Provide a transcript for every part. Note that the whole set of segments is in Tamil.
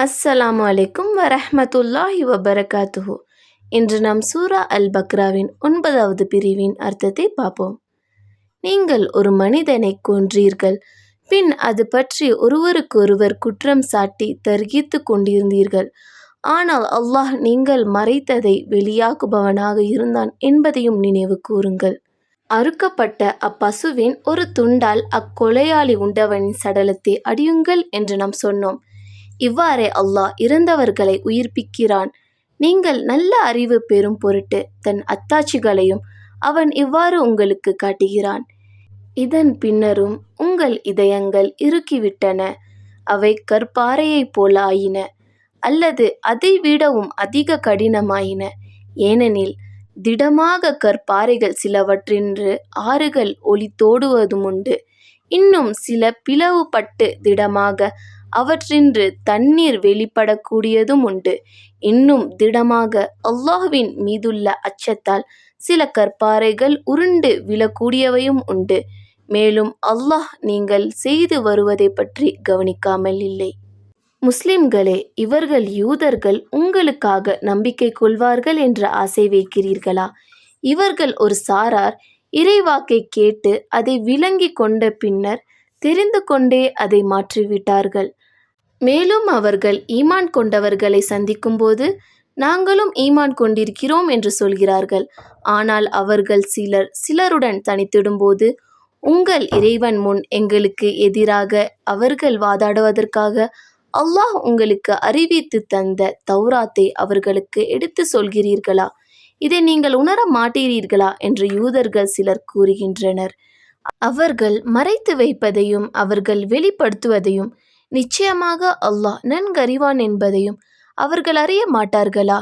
அஸ்ஸலாமு அலைக்கும் வரஹ்மத்துல்லாஹி வபரகாத்துஹு. இன்று நாம் சூரா அல் பக்ராவின் 9வது பிரிவின் அர்த்தத்தை பார்ப்போம். நீங்கள் ஒரு மனிதனை கொன்றீர்கள், பின் அது பற்றி ஒருவருக்கொருவர் குற்றம் சாட்டி தர்கித்து கொண்டிருந்தீர்கள். ஆனால் அல்லாஹ் நீங்கள் மறைத்ததை வெளியாக்குபவனாக இருந்தான் என்பதையும் நினைவு கூறுங்கள். அறுக்கப்பட்ட அப்பசுவின் ஒரு துண்டால் அக்கொலையாளி உண்டவனின் சடலத்தை அடியுங்கள் என்று நாம் சொன்னோம். இவ்வாறே அல்லாஹ் இறந்தவர்களை உயிர்ப்பிக்கிறான். நீங்கள் நல்ல அறிவு பெறும் பொருட்டு தன் அத்தாட்சிகளையும் அவன் இவ்வாறு உங்களுக்கு காட்டுகிறான். இதன் பின்னரும் உங்கள் இதயங்கள் இறுக்கிவிட்டன, அவை கற்பாறையைப் போல ஆயின, அல்லது அதைவிடவும் அதிக கடினமாயின. ஏனெனில் திடமாக கற்பாறைகள் சிலவற்றின்று ஆறுகள் ஒளித்தோடுவதுமுண்டு, இன்னும் சில பிளவுபட்டு திடமாக அவற்றின்று தண்ணீர் வெளிப்படக்கூடியதும் உண்டு. இன்னும் திடமாக அல்லாஹ்வின் மீதுள்ள அச்சத்தால் சில கற்பாறைகள் உருண்டு விழக்கூடியவையும் உண்டு. மேலும் அல்லாஹ் நீங்கள் செய்து வருவதை பற்றி கவனிக்காமல் இல்லை. முஸ்லிம்களே, இவர்கள் யூதர்கள் உங்களுக்காக நம்பிக்கை கொள்வார்கள் என்ற ஆசை வைக்கிறீர்களா? இவர்கள் ஒரு சாரார் இறைவாக்கை கேட்டு அதை விளங்கி கொண்ட பின்னர் தெரிந்து கொண்டே அதை மாற்றிவிட்டார்கள். மேலும் அவர்கள் ஈமான் கொண்டவர்களை சந்திக்கும்போது நாங்களும் ஈமான் கொண்டிருக்கிறோம் என்று சொல்கிறார்கள். ஆனால் அவர்கள் சிலருடன் தனித்திடும்போது உங்கள் இறைவன் முன் எங்களுக்கு எதிராக அவர்கள் வாதாடுவதற்காக அல்லாஹ் உங்களுக்கு அறிவித்து தந்த தௌராத்தை அவர்களுக்கு எடுத்து சொல்கிறீர்களா? இதை நீங்கள் உணர மாட்டீர்களா என்று யூதர்கள் சிலர் கூறுகின்றனர். அவர்கள் மறைத்து வைப்பதையும் அவர்கள் வெளிப்படுத்துவதையும் நிச்சயமாக அல்லாஹ் நன்கறிவான் என்பதையும் அவர்கள் அறிய மாட்டார்களா?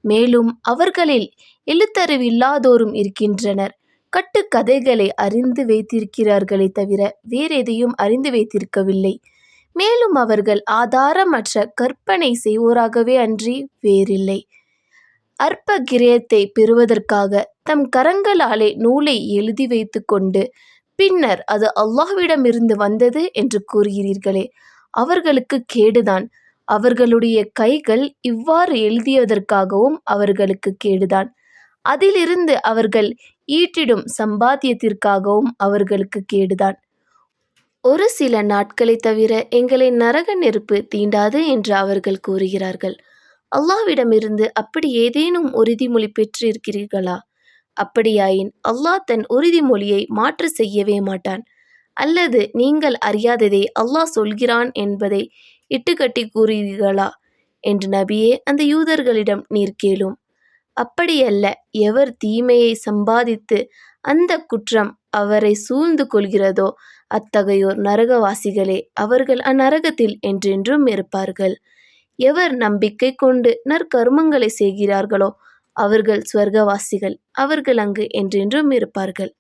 மேலும் அவர்களில் எழுத்தறிவில்லாதோரும் இருக்கின்றனர். கட்டுக்கதைகளை அறிந்து வைத்திருக்கிறார்களே தவிர வேறெதையும் அறிந்து வைத்திருக்கவில்லை. மேலும் அவர்கள் ஆதாரமற்ற கற்பனை செய்வோராகவே அன்றி வேறில்லை. அற்ப கிரயத்தை பெறுவதற்காக தம் கரங்களாலே நூலை எழுதி வைத்து கொண்டு பின்னர் அது அல்லாஹ்விடமிருந்து வந்தது என்று கூறுகிறீர்களே, அவர்களுக்கு கேடுதான். அவர்களுடைய கைகள் இவ்வாறு எழுதியதற்காகவும் அவர்களுக்கு கேடுதான். அதிலிருந்து அவர்கள் ஈட்டிடும் சம்பாத்தியத்திற்காகவும் அவர்களுக்கு கேடுதான். ஒரு சில நாட்களை தவிர எங்களை நரக நெருப்பு தீண்டாது என்று அவர்கள் கூறுகிறார்கள். அல்லாஹ்விடமிருந்து அப்படி ஏதேனும் உறுதிமொழி பெற்றிருக்கிறீர்களா? அப்படியாயின் அல்லாஹ் தன் உறுதிமொழியை மாற்று செய்யவே மாட்டான். அல்லது நீங்கள் அறியாததை அல்லாஹ் சொல்கிறான் என்பதை இட்டுக்கட்டி கூறுகிறீர்களா என்று நபியே அந்த யூதர்களிடம் நீர் கேளும். அப்படியல்ல, எவர் தீமையை சம்பாதித்து அந்த குற்றம் அவரை சூழ்ந்து கொள்கிறதோ அத்தகையோர் நரகவாசிகளே, அவர்கள் அந்நரகத்தில் என்றென்றும் இருப்பார்கள். எவர் நம்பிக்கை கொண்டு நற்கர்மங்களை செய்கிறார்களோ அவர்கள் ஸ்வர்கவாசிகள், அவர்கள் அங்கு என்றென்றும் இருப்பார்கள்.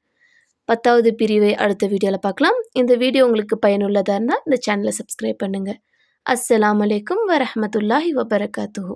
10வது பிரிவை அடுத்த வீடியோவில் பார்க்கலாம். இந்த வீடியோ உங்களுக்கு பயனுள்ளதாக இருந்தால் இந்த சேனலை சப்ஸ்கிரைப் பண்ணுங்கள். அஸ்ஸலாமு அலைக்கும் வரஹ்மத்துல்லாஹி வபரகாத்துஹு.